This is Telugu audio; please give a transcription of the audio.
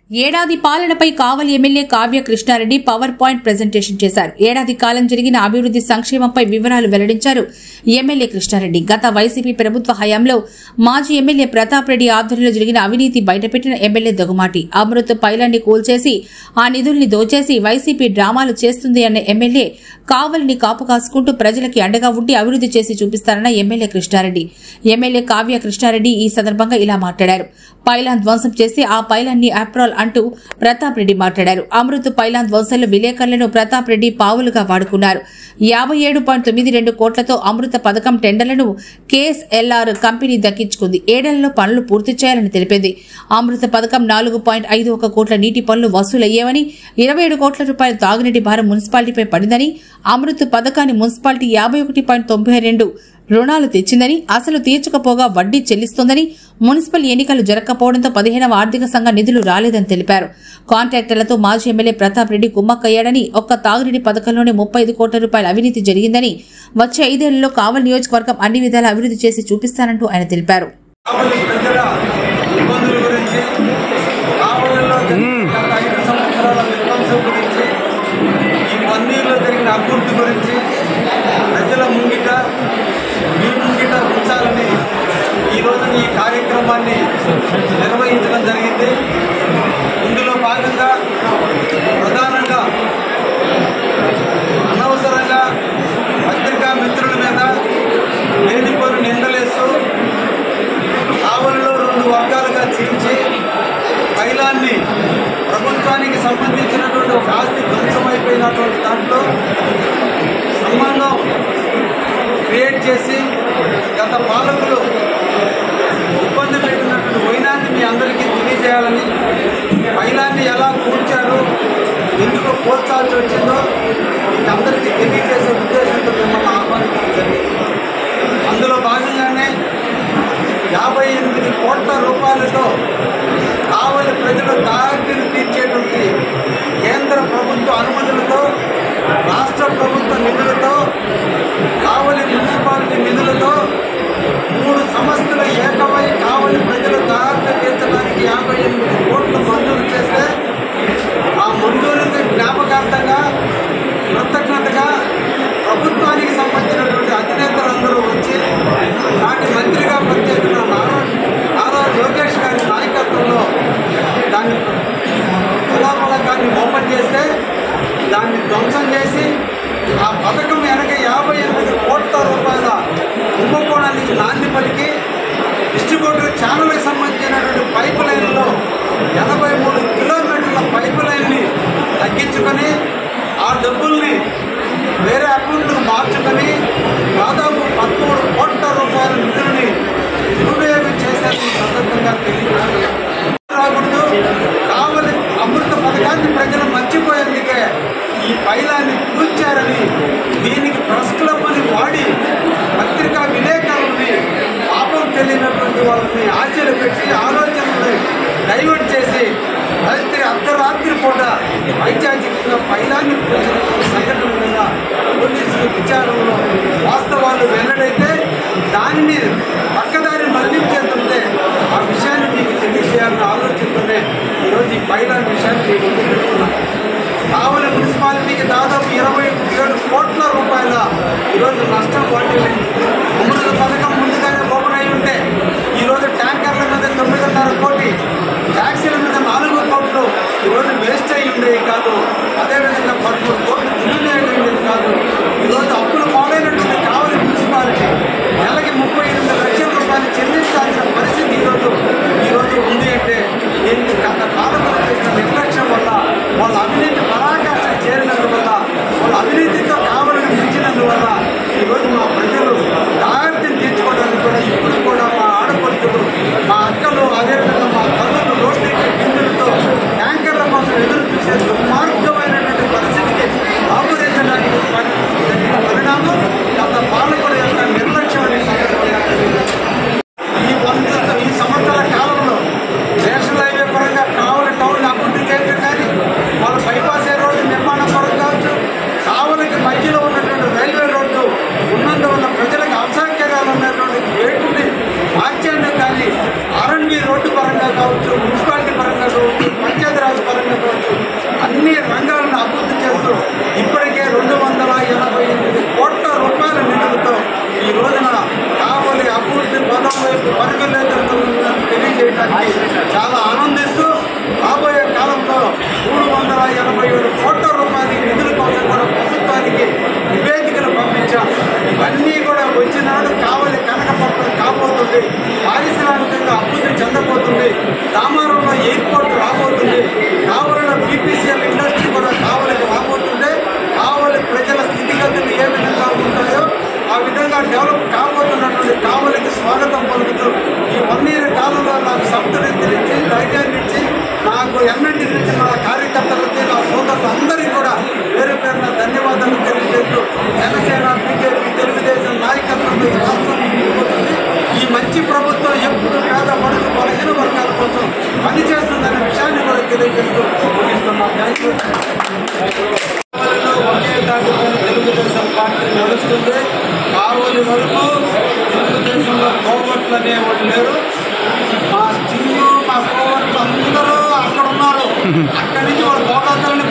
ఏడాది పాలనపై Kavali MLA Kavya Krishnareddy PowerPoint presentation చేశారు. ఏడాది కాలం జరిగిన అభివృద్ది సంక్షేమంపై వివరాలు వెల్లడించారు ఎమ్మెల్యే కృష్ణారెడ్డి. గత వైసీపీ ప్రభుత్వ హయాంలో మాజీ ఎమ్మెల్యే ప్రతాప్ రెడ్డి ఆధ్వర్యంలో జరిగిన అవినీతి బయటపెట్టిన ఎమ్మెల్యే దొగమాటి అమృత్ పైలాన్ని కూల్చేసి ఆ నిధుల్ని దోచేసి వైసీపీ డ్రామాలు చేస్తుంది అన్న ఎమ్మెల్యే కావలిని కాపు కాసుకుంటూ ప్రజలకి అండగా ఉండి అభివృద్ది చేసి చూపిస్తారన్న ఎమ్మెల్యే కృష్ణారెడ్డి. ఎమ్మెల్యే కావ్య కృష్ణారెడ్డి ఈ సందర్భంగా ఇలా మాట్లాడారు. పైలాన్ ధ్వంసం చేసి ఆ పైలాన్ని ఆప్రాల్ అంటూ ప్రతాప్ రెడ్డి మాట్లాడారు. అమృత్ పైలాన్ ధ్వంసంలో విలేకరులను ప్రతాప్ రెడ్డి పావులుగా వాడుకున్నారు. 57.92 కోట్లతో అమృత పథకం టెండర్లను కేఎస్ఎల్ఆర్ కంపెనీ దక్కించుకుంది. ఏడేళ్లలో పనులు పూర్తి చేయాలని తెలిపింది. అమృత పథకం 4.51 కోట్ల నీటి పనులు వసూలయ్యేవని, 27 కోట్ల రూపాయల తాగునీటి భారం మున్సిపాలిటీపై పడిందని, అమృత్ పథకాన్ని మున్సిపాలిటీ 51.92 రుణాలు తెచ్చిందని, అసలు తీర్చకపోగా వడ్డీ చెల్లిస్తోందని, మున్సిపల్ ఎన్నికలు జరగకపోవడంతో 15వ ఆర్థిక సంఘ నిధులు రాలేదని తెలిపారు. కాంట్రాక్టర్లతో మాజీ ఎమ్మెల్యే ప్రతాప్ రెడ్డి కుమ్మక్కయ్యాడని, ఒక్క తాగునీటి పథకంలోనే 35 కోట్ల రూపాయల అవినీతి జరిగిందని, వచ్చే 5 ఏళ్లలో కావలి నియోజకవర్గం అన్ని విధాలా అభివృద్ది చేసి చూపిస్తానంటూ ఆయన తెలిపారు. ఈ కార్యక్రమాన్ని నిర్వహించడం జరిగింది. ఇందులో భాగంగా ప్రధానంగా అనవసరంగా పత్రికా మిత్రుల మీద లేనిపోని నిందలేస్తూ కావలిలో 2 వర్గాలుగా చీల్చి పైలాన్ని ప్రభుత్వానికి సంబంధించినటువంటి ఒక ఆస్తి ధ్వంసమైపోయినటువంటి దాంట్లో సంబంధం క్రియేట్ చేసి గత పాలకులు ఇబ్బంది పెట్టినటువంటి వైనాన్ని మీ అందరికీ తెలియజేయాలని, పైలాన్ని ఎలా కూర్చారో, ఎందుకు కూర్చాల్సి వచ్చిందో మీకు అందరికీ తెలియజేసే ఉద్దేశంతో మిమ్మల్ని ఆహ్వానించడం జరిగింది. అందులో భాగంగానే 58 కోట్ల రూపాయలతో కావలి ప్రజల దారిని తీర్చేటువంటి కేంద్ర ప్రభుత్వ అనుమతులతో, రాష్ట్ర ప్రభుత్వ నిధులతో, కావలి మున్సిపాలిటీ నిధులతో 3 సంస్థలు ఏకమై కావలి ప్రజల దారిని తీర్చడానికి 58 కోట్లు మంజూరు చేస్తే, ఆ మంజూరుకి జ్ఞాపకార్థంగా కృతజ్ఞతగా ప్రభుత్వానికి సంబంధించినటువంటి అధినేతలందరూ వచ్చి నాటి మంత్రిగా పనిచేసిన నారా లోకేష్ గారి నాయకత్వంలో దాన్ని శిలాఫలకాన్ని ఓపెన్ చేస్తే దాన్ని ధ్వంసం చేసి ఆ పథకం వెనక 58 కోట్ల రూపాయల కుంభకోణానికి నాంది పలికి డిస్ట్రిబ్యూటర్ ఛానల్కి సంబంధించినటువంటి పైప్ లైన్లో 83 కిలోమీటర్ల పైప్ లైన్ని తగ్గించుకొని ఆ డబ్బుల్ని వేరే అకౌంట్లకు మార్చుకొని దాదాపు 13 కోట్ల రూపాయల నిధులని దుర్వినియోగం చేశారని సందర్భంగా తెలియకూడదు. కావలి అమృత పథకాన్ని ప్రజలు మర్చిపోయేందుకే ఈ పైలాన్ని కూర్చారని, దీనికి ప్రెస్ క్లబ్ అని వాడి పత్రికా విలేకరుల్ని, పాపం తెలియనటువంటి వాళ్ళని ఆశ్చర్యపెట్టి ఆలోచనలు డైవర్ట్ చేసి అర్ధరాత్రి పూట వైచారికంగా పైలాన్ని కూర్చున్న సంఘటన మీద పోలీసుల విచారణలో వాస్తవాలు వెల్లడైతే దానిని పక్కదారి మళ్లించేస్తుంటే ఆ విషయాన్ని మీకు తెలియజేయాలన్న ఆలోచనతోనే ఈరోజు ఈ పైలాన్ విషయాన్ని మీకు ముందు పెడుతున్నాను. కావలి మున్సిపాలిటీకి దాదాపు 27 కోట్ల రూపాయల ఈరోజు నష్టం వాటిల్లి. అమృత పథకం ముందుగానే ఓపెన్ అయి ఉంటే ఈరోజు ట్యాంకర్ల మీద 9.5 కోటి, ట్యాక్సీల మీద 4 కోట్లు ఈరోజు వేస్ట్ అయ్యి ఉండేవి కాదు. అదేవిధంగా 13 కోట్లు దుర్వినియోగం కాదు. ఈరోజు అప్పులు పాలైనటువంటి కావలి మున్సిపాలిటీ నెలకి 38 లక్షల రూపాయలు చెల్లించాల్సిన పరిస్థితి ఈరోజు ఉంది అంటే దీనికి గత కాలంలో చేసిన నిర్లక్ష్యం వల్ల, వాళ్ళ అవినీతి పరాకాష్ఠ చేరినందువల్ల, వాళ్ళ అవినీతితో కావలిని మించినందువల్ల డెవలప్ కాబోతున్నటువంటి కావలికి స్వాగతం పలుకుతూ ఈ 1 year కాలంలో నాకు సంతృప్తినిచ్చి ధైర్యాన్ని ఇచ్చి నాకు ఎన్నటి నుంచి నా కార్యకర్తలకి నా సోదరులందరికీ కూడా పేరు పేరున ధన్యవాదాలు తెలియజేస్తూ జనసేన బీజేపీ తెలుగుదేశం నాయకత్వంలో ఈ రాష్ట్రం ముందుకుపోతుంది. ఈ మంచి ప్రభుత్వం ఎప్పుడు పేద బడుగు బలహీన వర్గాల కోసం పనిచేస్తుందనే విషయాన్ని కూడా తెలియజేస్తూ ముగిస్తున్నాను. ఒకే దాటిపైన తెలుగుదేశం పార్టీ నడుస్తుంది. కావలి వరకు తెలుగుదేశంలో కోవట్లు అనేవాళ్ళు లేరు. మా చిన్ను మా కోవట్లు అందరూ అక్కడ ఉన్నారు. అక్కడి నుంచి వాళ్ళ కోవట్లని